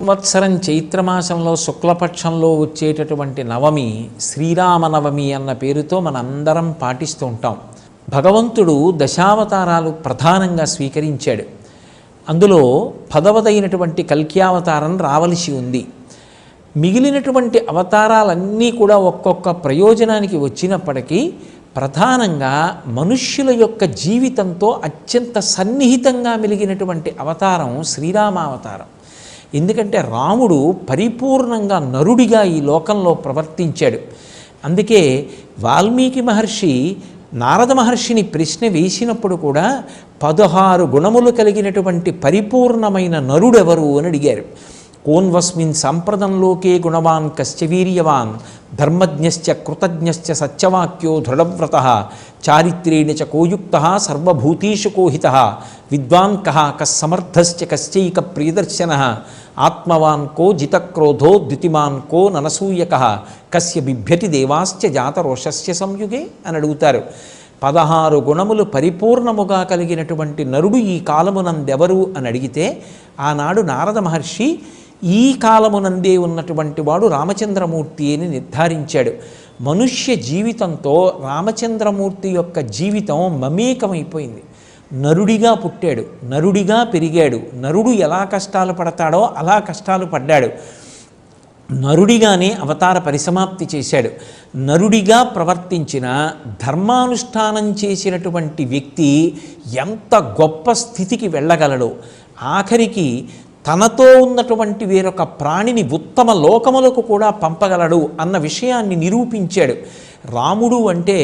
సంవత్సరం చైత్రమాసంలో శుక్లపక్షంలో వచ్చేటటువంటి నవమి శ్రీరామనవమి అన్న పేరుతో మనందరం పాటిస్తూ ఉంటాం. భగవంతుడు దశావతారాలు ప్రధానంగా స్వీకరించాడు. అందులో 10వదైనటువంటి కల్క్యావతారం రావలసి ఉంది. మిగిలినటువంటి అవతారాలన్నీ కూడా ఒక్కొక్క ప్రయోజనానికి వచ్చినప్పటికీ ప్రధానంగా మనుష్యుల యొక్క జీవితంతో అత్యంత సన్నిహితంగా మెలిగినటువంటి అవతారం శ్రీరామావతారం. ఎందుకంటే రాముడు పరిపూర్ణంగా నరుడిగా ఈ లోకంలో ప్రవర్తించాడు. అందుకే వాల్మీకి మహర్షి నారద మహర్షిని ప్రశ్న వేసినప్పుడు కూడా 16 గుణములు కలిగినటువంటి పరిపూర్ణమైన నరుడెవరు అని అడిగారు. కోన్వస్మిన్ సంప్రదంలోకే గుణవాన్ కశ్చ వీర్యవాన్ ధర్మజ్ఞశ్చ కృతజ్ఞశ్చ సత్యవాక్యో దృఢవ్రతః చారిత్రేణ చ కోయుక్తః సర్వభూతేషు కోహితః విద్వాన్ కః కస్సమర్థశ్చ కశ్చైక ప్రియదర్శనః ఆత్మవాన్ కో జితక్రోధో ద్యుతిమాన్ కో ననసూయకః కస్య బిభ్యతి దేవాశ్చ జాతరోషస్య సంయుగే అని అడుగుతారు. 16 గుణములు పరిపూర్ణముగా కలిగినటువంటి నరుడు ఈ కాలమునందెవరు అని అడిగితే ఆనాడు నారద మహర్షి ఈ కాలమునందే ఉన్నటువంటి వాడు రామచంద్రమూర్తి అని నిర్ధారించాడు. మనుష్య జీవితంతో రామచంద్రమూర్తి యొక్క జీవితం మమేకమైపోయింది. నరుడిగా పుట్టాడు, నరుడిగా పెరిగాడు, నరుడు ఎలా కష్టాలు పడతాడో అలా కష్టాలు పడ్డాడు. నరుడిగానే అవతార పరిసమాప్తి చేశాడు. నరుడిగా ప్రవర్తించిన ధర్మానుష్ఠానం చేసినటువంటి వ్యక్తి ఎంత గొప్ప స్థితికి వెళ్ళగలడో, ఆఖరికి తనతో ఉన్నటువంటి వేరొక ప్రాణిని ఉత్తమ లోకములకు కూడా పంపగలడు అన్న విషయాన్ని నిరూపించాడు. రాముడు అంటే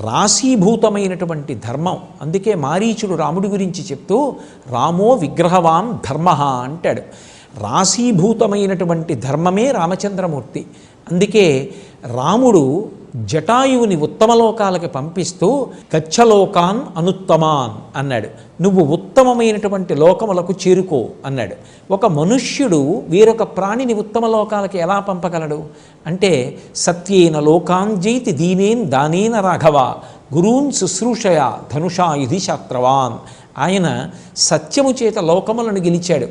రాశీభూతమైనటువంటి ధర్మం. అందుకే మారీచుడు రాముడి గురించి చెప్తూ రామో విగ్రహవాన్ ధర్మ అంటాడు. రాశీభూతమైనటువంటి ధర్మమే రామచంద్రమూర్తి. అందుకే రాముడు జటాయువుని ఉత్తమలోకాలకి పంపిస్తూ గచ్చలోకాన్ అనుత్తమాన్ అన్నాడు. నువ్వు ఉత్తమమైనటువంటి లోకములకు చేరుకో అన్నాడు. ఒక మనుష్యుడు వేరొక ప్రాణిని ఉత్తమ లోకాలకి ఎలా పంపగలడు అంటే సత్యేన లోకాన్ జైతి దీనేన్ దానేన రాఘవ గురూన్ శుశ్రూషయ ధనుషాయుధి శాస్త్రవాన్. ఆయన సత్యము చేత లోకములను గెలిచాడు,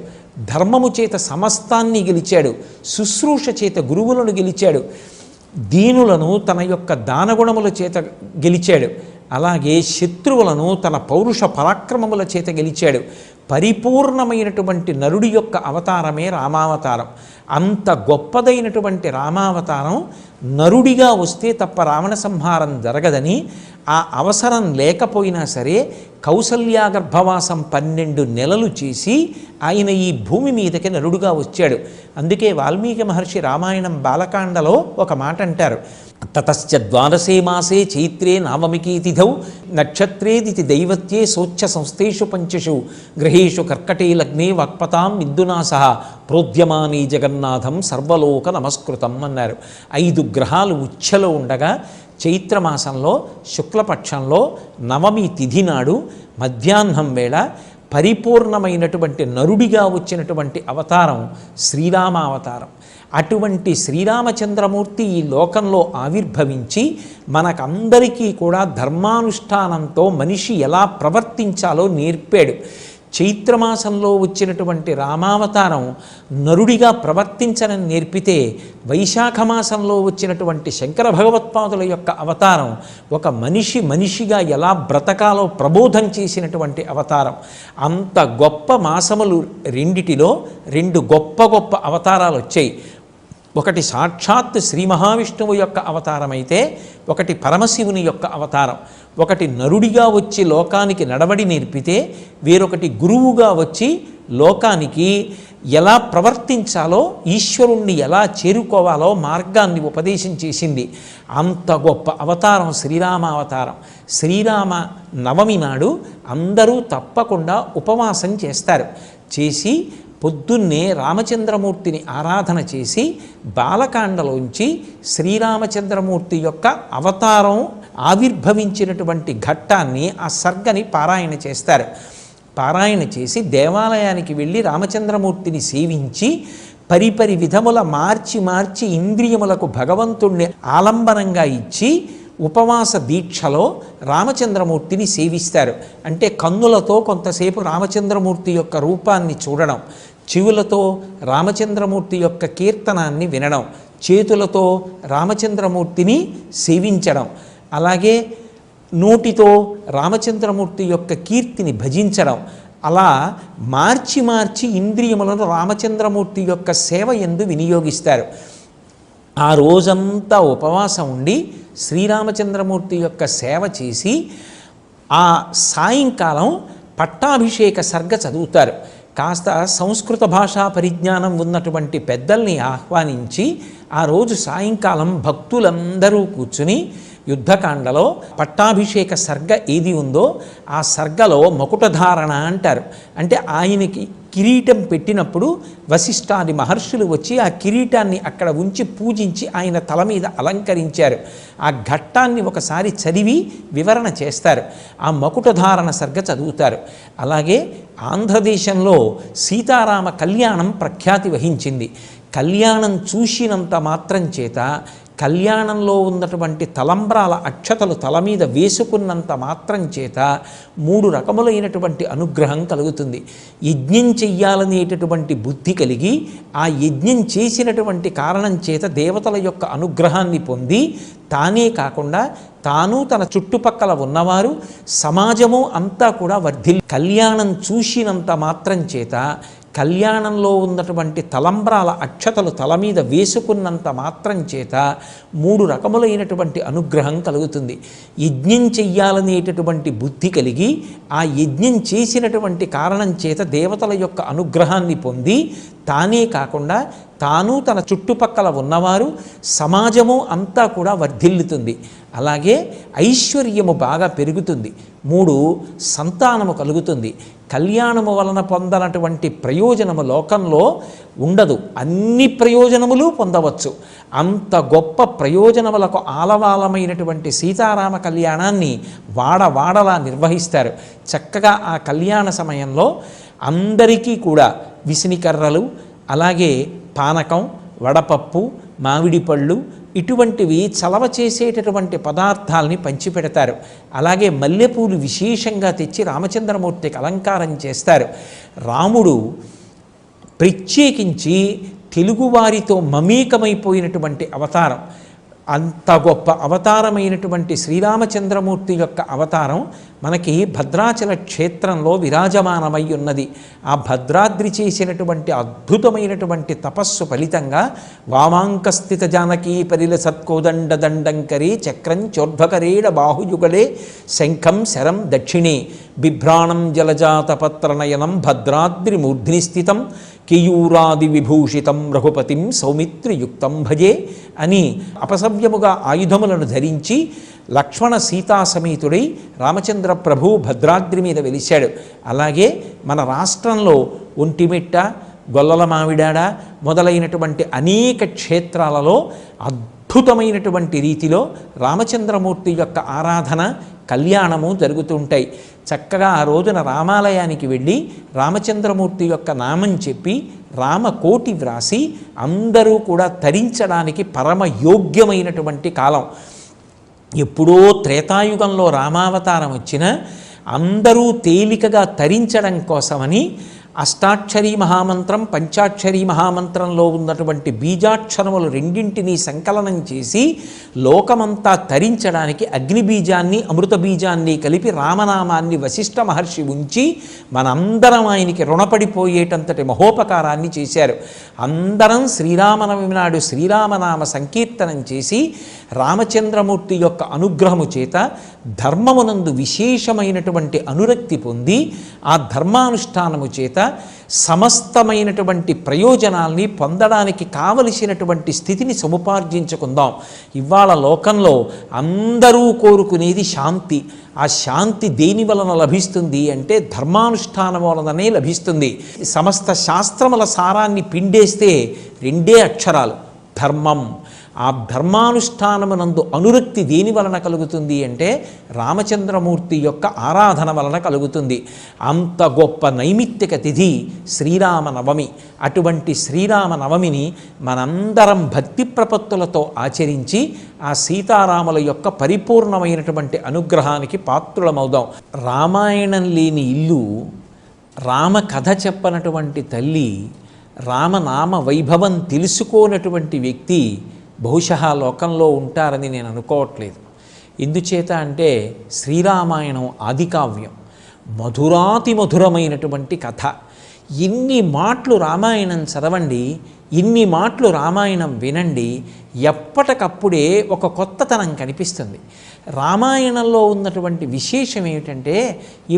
ధర్మము చేత సమస్తాన్ని గెలిచాడు, శుశ్రూష చేత గురువులను గెలిచాడు, దీనులను తన యొక్క దానగుణముల చేత గెలిచాడు, అలాగే శత్రువులను తన పౌరుష పరాక్రమముల చేత గెలిచాడు. పరిపూర్ణమైనటువంటి నరుడి యొక్క అవతారమే రామావతారం. అంత గొప్పదైనటువంటి రామావతారం నరుడిగా వస్తే తప్ప రావణ సంహారం జరగదని, ఆ అవసరం లేకపోయినా సరే కౌసల్యా గర్భవాసం 12 నెలలు చేసి ఆయన ఈ భూమి మీదకి నరుడుగా వచ్చాడు. అందుకే వాల్మీకి మహర్షి రామాయణం బాలకాండలో ఒక మాట అంటారు, తతశ్చ ద్వాదశే మాసే చైత్రే నవమికీ తిథౌ నక్షత్రేదితి దైవత్యే సోచ్ఛ సంస్థేషు పంచషు గ్రహేషు కర్కటే లగ్నే వాక్పతాం విద్దునా సహ ప్రోద్యమానీ జగన్నాథం సర్వలోక నమస్కృతం అన్నారు. 5 గ్రహాలు ఉచ్ఛలో ఉండగా చైత్రమాసంలో శుక్లపక్షంలో నవమి తిథి నాడు మధ్యాహ్నం వేళ పరిపూర్ణమైనటువంటి నరుడిగా వచ్చినటువంటి అవతారం శ్రీరామావతారం. అటువంటి శ్రీరామచంద్రమూర్తి ఈ లోకంలో ఆవిర్భవించి మనకందరికీ కూడా ధర్మానుష్ఠానంతో మనిషి ఎలా ప్రవర్తించాలో నేర్పాడు. చైత్రమాసంలో వచ్చినటువంటి రామావతారం నరుడిగా ప్రవర్తించనని నేర్పితే, వైశాఖ మాసంలో వచ్చినటువంటి శంకర భగవత్పాదుల యొక్క అవతారం ఒక మనిషిగా ఎలా బ్రతకాలో ప్రబోధం చేసినటువంటి అవతారం. అంత గొప్ప మాసములు రెండిటిలో 2 గొప్ప అవతారాలు వచ్చాయి. ఒకటి సాక్షాత్ శ్రీ మహావిష్ణువు యొక్క అవతారం అయితే, ఒకటి పరమశివుని యొక్క అవతారం. ఒకటి నరుడిగా వచ్చి లోకానికి నడవడి నేర్పితే, వేరొకటి గురువుగా వచ్చి లోకానికి ఎలా ప్రవర్తించాలో, ఈశ్వరుణ్ణి ఎలా చేరుకోవాలో మార్గాన్ని ఉపదేశం చేసింది. అంత గొప్ప అవతారం శ్రీరామావతారం. శ్రీరామ నవమి నాడు అందరూ తప్పకుండా ఉపవాసం చేస్తారు. చేసి పొద్దున్నే రామచంద్రమూర్తిని ఆరాధన చేసి బాలకాండలోంచి శ్రీరామచంద్రమూర్తి యొక్క అవతారం ఆవిర్భవించినటువంటి ఘట్టాన్ని, ఆ సర్గని పారాయణ చేస్తారు. పారాయణ చేసి దేవాలయానికి వెళ్ళి రామచంద్రమూర్తిని సేవించి పరిపరి విధముల మార్చి ఇంద్రియములకు భగవంతుణ్ణి ఆలంబనంగా ఇచ్చి ఉపవాస దీక్షలో రామచంద్రమూర్తిని సేవిస్తారు. అంటే కన్నులతో కొంతసేపు రామచంద్రమూర్తి యొక్క రూపాన్ని చూడడం, చెవులతో రామచంద్రమూర్తి యొక్క కీర్తనాన్ని వినడం, చేతులతో రామచంద్రమూర్తిని సేవించడం, అలాగే నోటితో రామచంద్రమూర్తి యొక్క కీర్తిని భజించడం, అలా మార్చి మార్చి ఇంద్రియములను రామచంద్రమూర్తి యొక్క సేవ యందు వినియోగిస్తారు. ఆ రోజంతా ఉపవాసం ఉండి శ్రీరామచంద్రమూర్తి యొక్క సేవ చేసి ఆ సాయంకాలం పట్టాభిషేక సర్గ చదువుతారు. కాస్త సంస్కృత భాషా పరిజ్ఞానం ఉన్నటువంటి పెద్దల్ని ఆహ్వానించి ఆ రోజు సాయంకాలం భక్తులందరూ కూర్చుని యుద్ధకాండలో పట్టాభిషేక సర్గ ఏది ఉందో ఆ సర్గలో మకుటధారణ అంటారు. అంటే ఆయనకి కిరీటం పెట్టినప్పుడు వశిష్ఠాది మహర్షులు వచ్చి ఆ కిరీటాన్ని అక్కడ ఉంచి పూజించి ఆయన తల మీద అలంకరించారు. ఆ ఘట్టాన్ని ఒకసారి చదివి వివరణ చేస్తారు. ఆ మకుటధారణ సర్గ చదువుతారు. అలాగే ఆంధ్రదేశంలో సీతారామ కళ్యాణం ప్రఖ్యాతి వహించింది. కళ్యాణం చూసినంత మాత్రం చేత, కళ్యాణంలో ఉన్నటువంటి తలంబ్రాల అక్షతలు తల మీద వేసుకున్నంత మాత్రం చేత 3 రకములైనటువంటి అనుగ్రహం కలుగుతుంది. యజ్ఞం చెయ్యాలనేటటువంటి బుద్ధి కలిగి ఆ యజ్ఞం చేసినటువంటి కారణం చేత దేవతల యొక్క అనుగ్రహాన్ని పొంది తానే కాకుండా తాను తన చుట్టుపక్కల ఉన్నవారు సమాజము అంతా కూడా కళ్యాణం చూసినంత మాత్రం చేత, కళ్యాణంలో ఉన్నటువంటి తలంబ్రాల అక్షతలు తల మీద వేసుకున్నంత మాత్రం చేత 3 రకములైనటువంటి అనుగ్రహం కలుగుతుంది. యజ్ఞం చెయ్యాలనేటటువంటి బుద్ధి కలిగి ఆ యజ్ఞం చేసినటువంటి కారణం చేత దేవతల యొక్క అనుగ్రహాన్ని పొంది తానే కాకుండా తాను తన చుట్టుపక్కల ఉన్నవారు సమాజము అంతా కూడా వర్ధిల్లుతుంది. అలాగే ఐశ్వర్యము బాగా పెరుగుతుంది. 3 సంతానము కలుగుతుంది. కళ్యాణము వలన పొందనటువంటి ప్రయోజనము లోకంలో ఉండదు. అన్ని ప్రయోజనములు పొందవచ్చు. అంత గొప్ప ప్రయోజనములకు ఆలవాలమైనటువంటి సీతారామ కళ్యాణాన్ని వాడవాడలా నిర్వహిస్తారు. చక్కగా ఆ కళ్యాణ సమయంలో అందరికీ కూడా విసినికర్రలు, అలాగే పానకం, వడపప్పు, మామిడి పళ్ళు ఇటువంటివి చలవ చేసేటటువంటి పదార్థాలని పంచిపెడతారు. అలాగే మల్లెపూలు విశేషంగా తెచ్చి రామచంద్రమూర్తికి అలంకారం చేస్తారు. రాముడు ప్రత్యేకించి తెలుగువారితో మమేకమైపోయినటువంటి అవతారం. అంత గొప్ప అవతారమైనటువంటి శ్రీరామచంద్రమూర్తి యొక్క అవతారం మనకి భద్రాచల క్షేత్రంలో విరాజమానమై ఉన్నది. ఆ భద్రాద్రి చేసినటువంటి అద్భుతమైనటువంటి తపస్సు ఫలితంగా వామాంకస్థిత జానకీ పరిల సత్కోదండ దండంకరే చక్రం చోర్ధ్వకరేణ బాహుయుగళే శంఖం శరం దక్షిణే బిభ్రాణం జలజాతపత్రనయనం భద్రాద్రి మూర్ధ్ని స్థితం కేయూరాది విభూషితం రఘుపతిం సౌమిత్రియుక్తం భజే అని అపసవ్యముగా ఆయుధములను ధరించి లక్ష్మణ సీతా సమేతుడై రామచంద్ర ప్రభు భద్రాద్రి మీద వెలిశాడు. అలాగే మన రాష్ట్రంలో ఒంటిమిట్ట, గొల్లల మామిడాడ మొదలైనటువంటి అనేక క్షేత్రాలలో అద్భుతమైనటువంటి రీతిలో రామచంద్రమూర్తి యొక్క ఆరాధన, కళ్యాణము జరుగుతుంటాయి. చక్కగా ఆ రోజున రామాలయానికి వెళ్ళి రామచంద్రమూర్తి యొక్క నామం చెప్పి రామకోటి వ్రాసి అందరూ కూడా తరించడానికి పరమ యోగ్యమైనటువంటి కాలం. ఎప్పుడో త్రేతాయుగంలో రామావతారం వచ్చినా అందరూ తేలికగా తరించడం కోసమని అష్టాక్షరీ మహామంత్రం, పంచాక్షరీ మహామంత్రంలో ఉన్నటువంటి బీజాక్షరములు రెండింటినీ సంకలనం చేసి లోకమంతా తరించడానికి అగ్నిబీజాన్ని, అమృత బీజాన్ని కలిపి రామనామాన్ని వశిష్ఠ మహర్షి ఉంచి మనందరం ఆయనకి రుణపడిపోయేటంతటి మహోపకారాన్ని చేశారు. అందరం శ్రీరామనవమి నాడు శ్రీరామనామ సంకీర్తనం చేసి రామచంద్రమూర్తి యొక్క అనుగ్రహము చేత ధర్మమునందు విశేషమైనటువంటి అనురక్తి పొంది ఆ ధర్మానుష్ఠానము చేత సమస్తమైనటువంటి ప్రయోజనాల్ని పొందడానికి కావలసినటువంటి స్థితిని సముపార్జించుకుందాం. ఇవాళ లోకంలో అందరూ కోరుకునేది శాంతి. ఆ శాంతి దేని వలన లభిస్తుంది అంటే ధర్మానుష్ఠానం వలననే లభిస్తుంది. సమస్త శాస్త్రముల సారాన్ని పిండేస్తే 2 అక్షరాలు ధర్మం. ఆ ధర్మానుష్ఠానమునందు అనురక్తి దేని వలన కలుగుతుంది అంటే రామచంద్రమూర్తి యొక్క ఆరాధన వలన కలుగుతుంది. అంత గొప్ప నైమిత్తిక తిథి శ్రీరామనవమి. అటువంటి శ్రీరామనవమిని మనందరం భక్తి ప్రపత్తులతో ఆచరించి ఆ సీతారాముల యొక్క పరిపూర్ణమైనటువంటి అనుగ్రహానికి పాత్రులమవుదాం. రామాయణం లేని ఇల్లు, రామ కథ చెప్పనటువంటి తల్లి రామనామ వైభవం తెలుసుకోనటువంటి వ్యక్తి బహుశः లోకంలో ఉంటారని నేను అనుకోవట్లేదు. ఎందుచేత అంటే శ్రీరామాయణం ఆదికావ్యం, మధురాతి మధురమైనటువంటి కథ. ఇన్ని మాటలు రామాయణం చదవండి, ఇన్ని మాటలు రామాయణం వినండి, ఎప్పటికప్పుడే ఒక కొత్తతనం కనిపిస్తుంది. రామాయణంలో ఉన్నటువంటి విశేషం ఏమిటంటే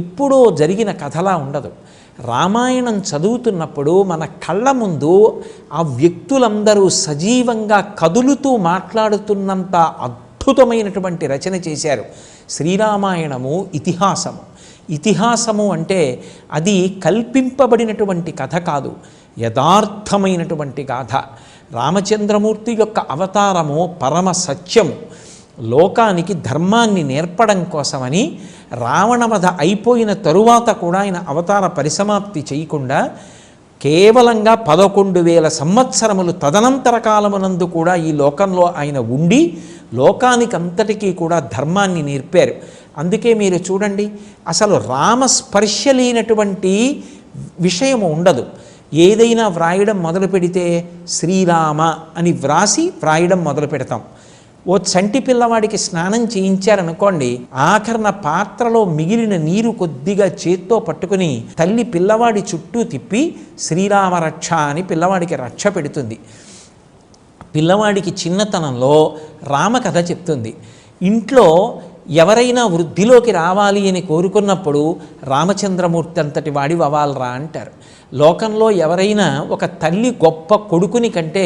ఎప్పుడో జరిగిన కథలా ఉండదు. రామాయణం చదువుతున్నప్పుడు మన కళ్ళ ముందు ఆ వ్యక్తులందరూ సజీవంగా కదులుతూ మాట్లాడుతున్నంత అద్భుతమైనటువంటి రచన చేశారు. శ్రీరామాయణము ఇతిహాసము. ఇతిహాసము అంటే అది కల్పింపబడినటువంటి కథ కాదు, యథార్థమైనటువంటి గాథ. రామచంద్రమూర్తి యొక్క అవతారము పరమ సత్యము. లోకానికి ధర్మాన్ని నేర్పడం కోసమని రావణవధ అయిపోయిన తరువాత కూడా ఆయన అవతార పరిసమాప్తి చేయకుండా కేవలంగా 11,000 సంవత్సరములు తదనంతర కాలమునందు కూడా ఈ లోకంలో ఆయన ఉండి లోకానికి అంతటికీ కూడా ధర్మాన్ని నేర్పారు. అందుకే మీరు చూడండి, అసలు రామస్పర్శ లేనటువంటి విషయము ఉండదు. ఏదైనా వ్రాయడం మొదలు పెడితే శ్రీరామ అని వ్రాసి వ్రాయడం మొదలు పెడతాం. ఓ చంటి పిల్లవాడికి స్నానం చేయించారనుకోండి, ఆఖరణ పాత్రలో మిగిలిన నీరు కొద్దిగా చేత్తో పట్టుకుని తల్లి పిల్లవాడి చుట్టూ తిప్పి శ్రీరామ రక్ష అని పిల్లవాడికి రక్ష పెడుతుంది. పిల్లవాడికి చిన్నతనంలో రామకథ చెప్తుంది. ఇంట్లో ఎవరైనా వృద్ధిలోకి రావాలి అని కోరుకున్నప్పుడు రామచంద్రమూర్తి అంతటి వాడి అవ్వాలరా అంటారు. లోకంలో ఎవరైనా ఒక తల్లి గొప్ప కొడుకుని కంటే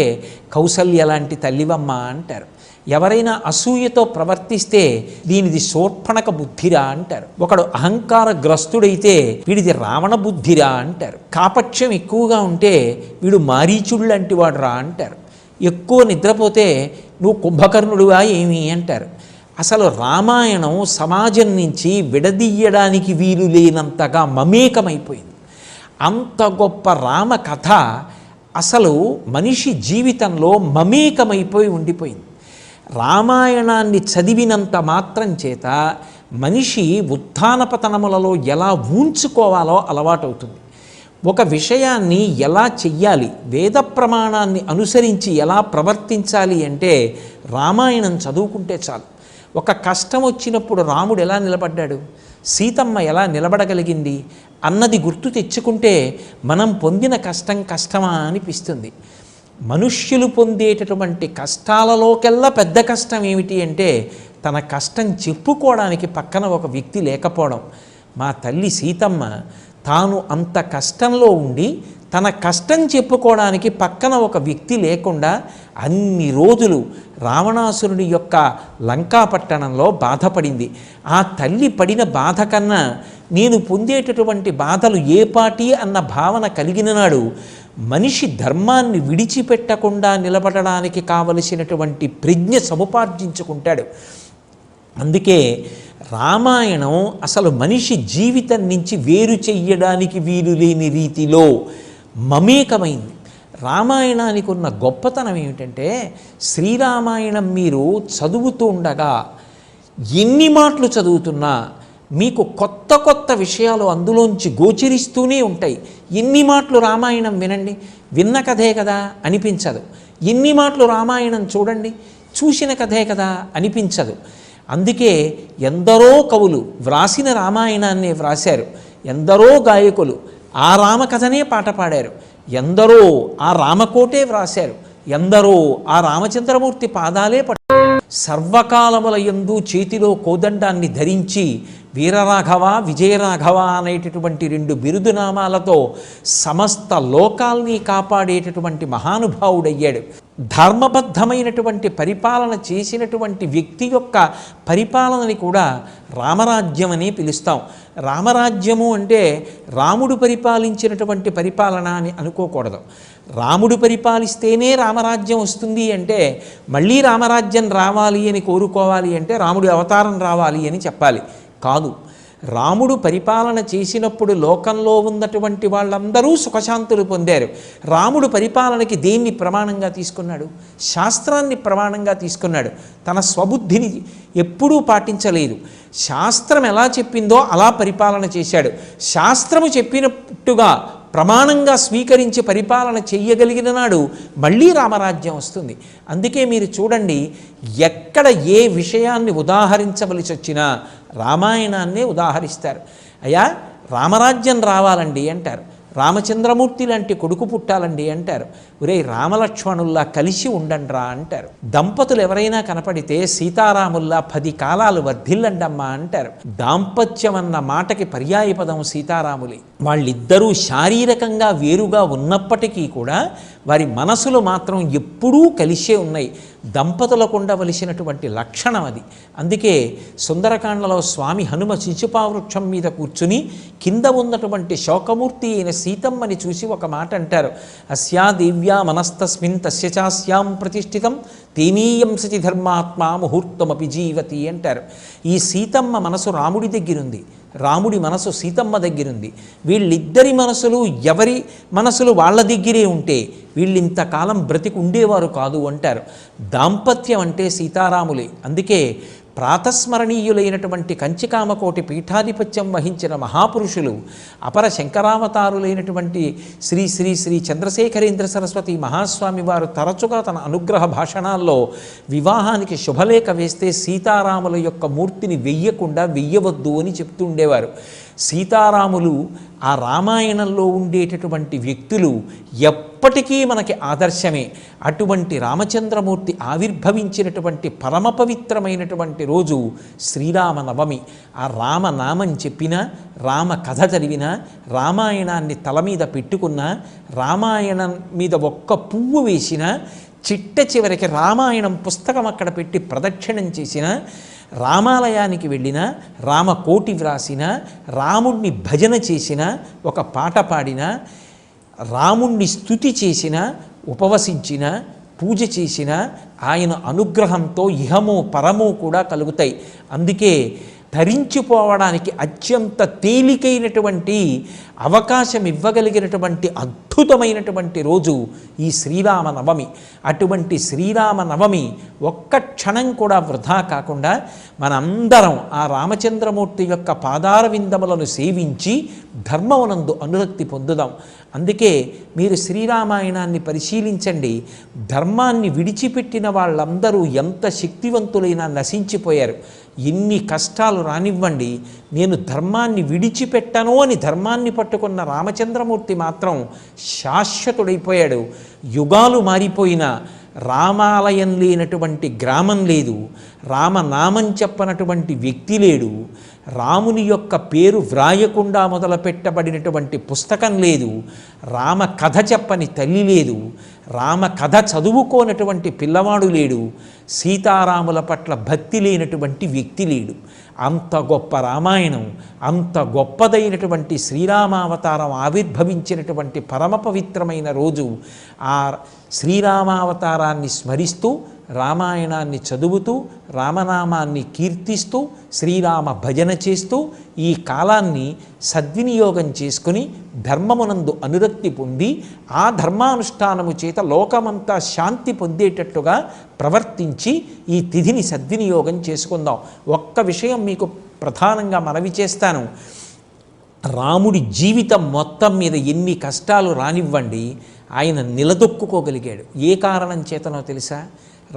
కౌసల్య లాంటి తల్లివమ్మ అంటారు. ఎవరైనా అసూయతో ప్రవర్తిస్తే దీనిది శూర్పణఖ బుద్ధిరా అంటారు. ఒకడు అహంకారగ్రస్తుడైతే వీడిది రావణ బుద్ధిరా అంటారు. కాపట్యం ఎక్కువగా ఉంటే వీడు మారీచుడు లాంటి వాడు రా అంటారు. ఎక్కువ నిద్రపోతే నువ్వు కుంభకర్ణుడుగా ఏమి అంటారు. అసలు రామాయణం సమాజం నుంచి విడదీయడానికి వీలు లేనంతగా మమేకమైపోయింది. అంత గొప్ప రామ కథ అసలు మనిషి జీవితంలో మమేకమైపోయి ఉండిపోయింది. రామాయణాన్ని చదివినంత మాత్రం చేత మనిషి ఉత్థానపతనములలో ఎలా ఊంచుకోవాలో అలవాటవుతుంది. ఒక విషయాన్ని ఎలా చెయ్యాలి, వేద ప్రమాణాన్ని అనుసరించి ఎలా ప్రవర్తించాలి అంటే రామాయణం చదువుకుంటే చాలు. ఒక కష్టం వచ్చినప్పుడు రాముడు ఎలా నిలబడ్డాడు, సీతమ్మ ఎలా నిలబడగలిగింది అన్నది గుర్తు తెచ్చుకుంటే మనం పొందిన కష్టం కష్టమా అనిపిస్తుంది. మనుష్యులు పొందేటటువంటి కష్టాలలోకెల్లా పెద్ద కష్టం ఏమిటి అంటే తన కష్టం చెప్పుకోవడానికి పక్కన ఒక వ్యక్తి లేకపోవడం. మా తల్లి సీతమ్మ తాను అంత కష్టంలో ఉండి తన కష్టం చెప్పుకోవడానికి పక్కన ఒక వ్యక్తి లేకుండా అన్ని రోజులు రావణాసురుని యొక్క లంకాపట్టణంలో బాధపడింది. ఆ తల్లి పడిన బాధ కన్నా నేను పొందేటటువంటి బాధలు ఏ పాటి అన్న భావన కలిగిన నాడు మనిషి ధర్మాన్ని విడిచిపెట్టకుండా నిలబడడానికి కావలసినటువంటి ప్రజ్ఞ సముపార్జించుకుంటాడు. అందుకే రామాయణం అసలు మనిషి జీవితం నుంచి వేరు చెయ్యడానికి వీలు లేని రీతిలో మమేకమైంది. రామాయణానికి ఉన్న గొప్పతనం ఏమిటంటే శ్రీరామాయణం మీరు చదువుతూ ఉండగా ఎన్ని మాటలు చదువుతున్నా మీకు కొత్త కొత్త విషయాలు అందులోంచి గోచరిస్తూనే ఉంటాయి. ఎన్ని మాటలు రామాయణం వినండి, విన్న కథే కదా అనిపించదు. ఎన్ని మాటలు రామాయణం చూడండి, చూసిన కథే కదా అనిపించదు. అందుకే ఎందరో కవులు వ్రాసిన రామాయణాన్నే వ్రాశారు, ఎందరో గాయకులు ఆ రామకథనే పాట పాడారు, ఎందరో ఆ రామకోటే వ్రాశారు, ఎందరో ఆ రామచంద్రమూర్తి పాదాలే సర్వకాలముల యందు చేతిలో కోదండాన్ని ధరించి వీరరాఘవ విజయరాఘవ అనేటటువంటి 2 బిరుదునామాలతో సమస్త లోకాల్ని కాపాడేటటువంటి మహానుభావుడయ్యాడు. ధర్మబద్ధమైనటువంటి పరిపాలన చేసినటువంటి వ్యక్తి యొక్క పరిపాలనని కూడా రామరాజ్యం అనే పిలుస్తాం. రామరాజ్యము అంటే రాముడు పరిపాలించినటువంటి పరిపాలన అని అనుకోకూడదు. రాముడు పరిపాలిస్తేనే రామరాజ్యం వస్తుంది అంటే మళ్ళీ రామరాజ్యం రావాలి అని కోరుకోవాలి అంటే రాముడి అవతారం రావాలి అని చెప్పాలి. కాదు, రాముడు పరిపాలన చేసినప్పుడు లోకంలో ఉన్నటువంటి వాళ్ళందరూ సుఖశాంతులు పొందారు. రాముడు పరిపాలనకి దేన్ని ప్రమాణంగా తీసుకున్నాడు? శాస్త్రాన్ని ప్రమాణంగా తీసుకున్నాడు. తన స్వబుద్ధిని ఎప్పుడూ పాటించలేదు. శాస్త్రం ఎలా చెప్పిందో అలా పరిపాలన చేశాడు. శాస్త్రము చెప్పినట్టుగా ప్రమాణంగా స్వీకరించి పరిపాలన చెయ్యగలిగిన నాడు మళ్ళీ రామరాజ్యం వస్తుంది. అందుకే మీరు చూడండి, ఎక్కడ ఏ విషయాన్ని ఉదాహరించవలసి వచ్చినా రామాయణాన్నే ఉదాహరిస్తారు. అయ్యా రామరాజ్యం రావాలండి అంటారు, రామచంద్రమూర్తి లాంటి కొడుకు పుట్టాలండి అంటారు, ఒరే రామలక్ష్మణుల్లా కలిసి ఉండండ్రా అంటారు. దంపతులు ఎవరైనా కనపడితే సీతారాముల్లా 10 కాలాలు వర్ధిల్లండమ్మా అంటారు. దాంపత్యం అన్న మాటకి పర్యాయపదం సీతారాములే. వాళ్ళిద్దరూ శారీరకంగా వేరుగా ఉన్నప్పటికీ కూడా వారి మనసులు మాత్రం ఎప్పుడూ కలిసే ఉన్నాయి. దంపతులకు ఉండవలసినటువంటి లక్షణం అది. అందుకే సుందరకాండలో స్వామి హనుమ శిశుపావృక్షం మీద కూర్చుని కింద ఉన్నటువంటి శోకమూర్తి అయిన సీతమ్మని చూసి ఒక మాట అంటారు, అస్యా దేవ్యా మనస్తస్మిన్ తస్య చాస్యాం ప్రతిష్ఠితం తేనీయం సచి ధర్మాత్మా ముహూర్తమపి జీవతి అంటారు. ఈ సీతమ్మ మనసు రాముడి దగ్గరుంది, రాముడి మనసు సీతమ్మ దగ్గరుంది. వీళ్ళిద్దరి మనసులు ఎవరి మనసులు వాళ్ళ దగ్గరే ఉంటే వీళ్ళింతకాలం బ్రతికి ఉండేవారు కాదు అంటారు. దాంపత్యం అంటే సీతారాములే. అందుకే ప్రాతస్మరణీయులైనటువంటి కంచికామకోటి పీఠాధిపత్యం వహించిన మహాపురుషులు అపర శంకరావతారులైనటువంటి శ్రీ శ్రీ శ్రీ చంద్రశేఖరేంద్ర సరస్వతి మహాస్వామి వారు తరచుగా తన అనుగ్రహ భాషణాల్లో వివాహానికి శుభలేఖ వేస్తే సీతారాముల యొక్క మూర్తిని వెయ్యవద్దు అని చెప్తుండేవారు. సీతారాములు ఆ రామాయణంలో ఉండేటటువంటి వ్యక్తులు ఎప్పటికీ మనకి ఆదర్శమే. అటువంటి రామచంద్రమూర్తి ఆవిర్భవించినటువంటి పరమ పవిత్రమైనటువంటి రోజు శ్రీరామనవమి. ఆ రామనామం చెప్పినా, రామ కథ చదివినా, రామాయణాన్ని తల మీద పెట్టుకున్నా, రామాయణం మీద ఒక్క పువ్వు వేసినా, చిట్ట చివరికి రామాయణం పుస్తకం అక్కడ పెట్టి ప్రదక్షిణం చేసినా, రామాలయానికి వెళ్ళినా, రామకోటి వ్రాసిన, రాముణ్ణి భజన చేసిన, ఒక పాట పాడిన, రాముణ్ణి స్తుతి చేసిన, ఉపవసించిన, పూజ చేసిన ఆయన అనుగ్రహంతో ఇహము పరము కూడా కలుగుతాయి. అందుకే ధరించిపోవడానికి అత్యంత తేలికైనటువంటి అవకాశం ఇవ్వగలిగినటువంటి అద్భుతమైనటువంటి రోజు ఈ శ్రీరామనవమి. అటువంటి శ్రీరామనవమి ఒక్క క్షణం కూడా వృధా కాకుండా మనందరం ఆ రామచంద్రమూర్తి యొక్క పాదార విందములను సేవించి ధర్మమునందు అనురక్తి పొందుదాం. అందుకే మీరు శ్రీరామాయణాన్ని పరిశీలించండి. ధర్మాన్ని విడిచిపెట్టిన వాళ్ళందరూ ఎంత శక్తివంతులైనా నశించిపోయారు. ఎన్ని కష్టాలు రానివ్వండి, నేను ధర్మాన్ని విడిచిపెట్టను అని ధర్మాన్ని పట్టుకున్న రామచంద్రమూర్తి మాత్రం శాశ్వతుడైపోయాడు. యుగాలు మారిపోయినా రామాలయం లేనటువంటి గ్రామం లేదు, రామనామం చెప్పనటువంటి వ్యక్తి లేడు, రాముని యొక్క పేరు వ్రాయకుండా మొదలుపెట్టబడినటువంటి పుస్తకం లేదు, రామ కథ చెప్పని తల్లి లేదు, రామ కథ చదువుకోనటువంటి పిల్లవాడు లేడు, సీతారాముల పట్ల భక్తి లేనటువంటి వ్యక్తి లేడు. అంత గొప్ప రామాయణం, అంత గొప్పదైనటువంటి శ్రీరామావతారం ఆవిర్భవించినటువంటి పరమ పవిత్రమైన రోజు. ఆ శ్రీరామావతారాన్ని స్మరిస్తూ, రామాయణాన్ని చదువుతూ, రామనామాన్ని కీర్తిస్తూ, శ్రీరామ భజన చేస్తూ ఈ కాలాన్ని సద్వినియోగం చేసుకుని ధర్మమునందు అనురక్తి పొంది ఆ ధర్మానుష్ఠానము చేత లోకమంతా శాంతి పొందేటట్టుగా ప్రవర్తించి ఈ తిథిని సద్వినియోగం చేసుకుందాం. ఒక్క విషయం మీకు ప్రధానంగా మనవి చేస్తాను. రాముడి జీవితం మొత్తం మీద ఎన్ని కష్టాలు రానివ్వండి, ఆయన నిలదొక్కుకోగలిగాడు. ఏ కారణం చేతనో తెలుసా?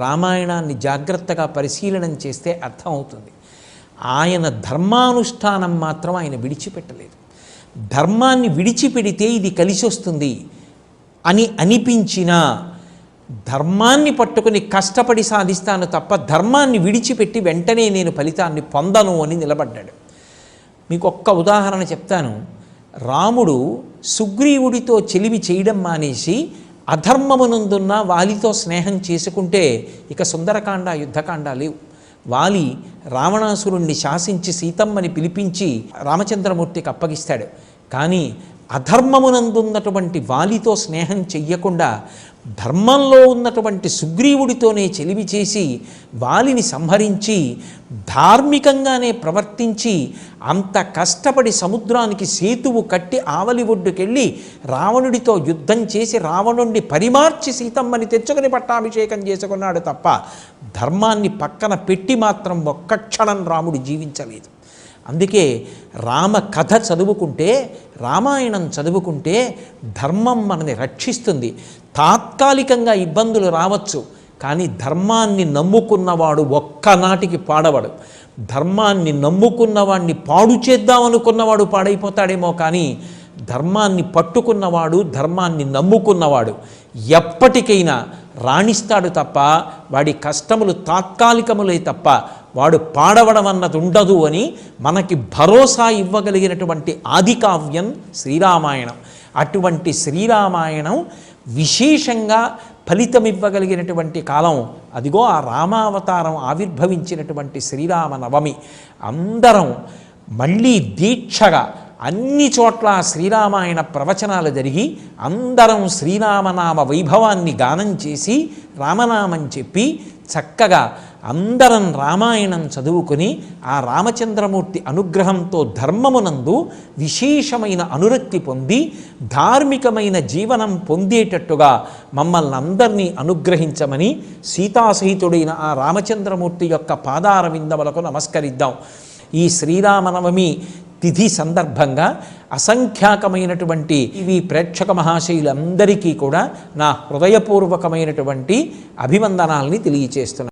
రామాయణాన్ని జాగ్రత్తగా పరిశీలనం చేస్తే అర్థమవుతుంది. ఆయన ధర్మానుష్ఠానం మాత్రం ఆయన విడిచిపెట్టలేదు. ధర్మాన్ని విడిచిపెడితే ఇది కలిసి వస్తుంది అని అనిపించినా ధర్మాన్ని పట్టుకుని కష్టపడి సాధిస్తాను తప్ప ధర్మాన్ని విడిచిపెట్టి వెంటనే నేను ఫలితాన్ని పొందను అని నిలబడ్డాడు. మీకు ఒక్క ఉదాహరణ చెప్తాను. రాముడు సుగ్రీవుడితో చెలిమి చేయడం మానేసి అధర్మమునందున్న వాలితో స్నేహం చేసుకుంటే ఇక సుందరకాండ యుద్ధకాండ లేవు. వాలి రావణాసురుణ్ణి శాసించి సీతమ్మని పిలిపించి రామచంద్రమూర్తికి అప్పగిస్తాడు. కానీ అధర్మమునందున్నటువంటి వాలితో స్నేహం చెయ్యకుండా ధర్మంలో ఉన్నటువంటి సుగ్రీవుడితోనే చెలిమి చేసి వాలిని సంహరించి ధార్మికంగానే ప్రవర్తించి అంత కష్టపడి సముద్రానికి సేతువు కట్టి ఆవలి ఒడ్డుకెళ్ళి రావణుడితో యుద్ధం చేసి రావణుణ్ణి పరిమార్చి సీతమ్మని తెచ్చుకొని పట్టాభిషేకం చేసుకున్నాడు తప్ప ధర్మాన్ని పక్కన పెట్టి మాత్రం ఒక్క క్షణం రాముడు జీవించలేదు. అందుకే రామ కథ చదువుకుంటే, రామాయణం చదువుకుంటే ధర్మం మనని రక్షిస్తుంది. తాత్కాలికంగా ఇబ్బందులు రావచ్చు, కానీ ధర్మాన్ని నమ్ముకున్నవాడు ఒక్కనాటికి పాడవడు. ధర్మాన్ని నమ్ముకున్నవాడిని పాడు చేద్దామనుకున్నవాడు పాడైపోతాడేమో, కానీ ధర్మాన్ని పట్టుకున్నవాడు, ధర్మాన్ని నమ్ముకున్నవాడు ఎప్పటికైనా రాణిస్తాడు తప్ప, వాడి కష్టములు తాత్కాలికములే తప్ప వాడు పాడవడం అన్నది ఉండదు అని మనకి భరోసా ఇవ్వగలిగినటువంటి ఆది కావ్యం శ్రీరామాయణం. అటువంటి శ్రీరామాయణం విశేషంగా ఫలితమివ్వగలిగినటువంటి కాలం అదిగో ఆ రామావతారం ఆవిర్భవించినటువంటి శ్రీరామనవమి. అందరం మళ్ళీ దీక్షగా అన్ని చోట్ల శ్రీరామాయణ ప్రవచనాలు జరిగి అందరం శ్రీరామనామ వైభవాన్ని గానం చేసి రామనామం చెప్పి చక్కగా అందరం రామాయణం చదువుకుని ఆ రామచంద్రమూర్తి అనుగ్రహంతో ధర్మమునందు విశేషమైన అనురక్తి పొంది ధార్మికమైన జీవనం పొందేటట్టుగా మమ్మల్ని అందరినీ అనుగ్రహించమని సీతాసహితుడైన ఆ రామచంద్రమూర్తి యొక్క పాదార విందములకు నమస్కరిద్దాం. ఈ శ్రీరామనవమి తిథి సందర్భంగా అసంఖ్యాకమైనటువంటి ఈ ప్రేక్షక మహాశయులందరికీ కూడా నా హృదయపూర్వకమైనటువంటి అభివందనాల్ని తెలియచేస్తున్నాను.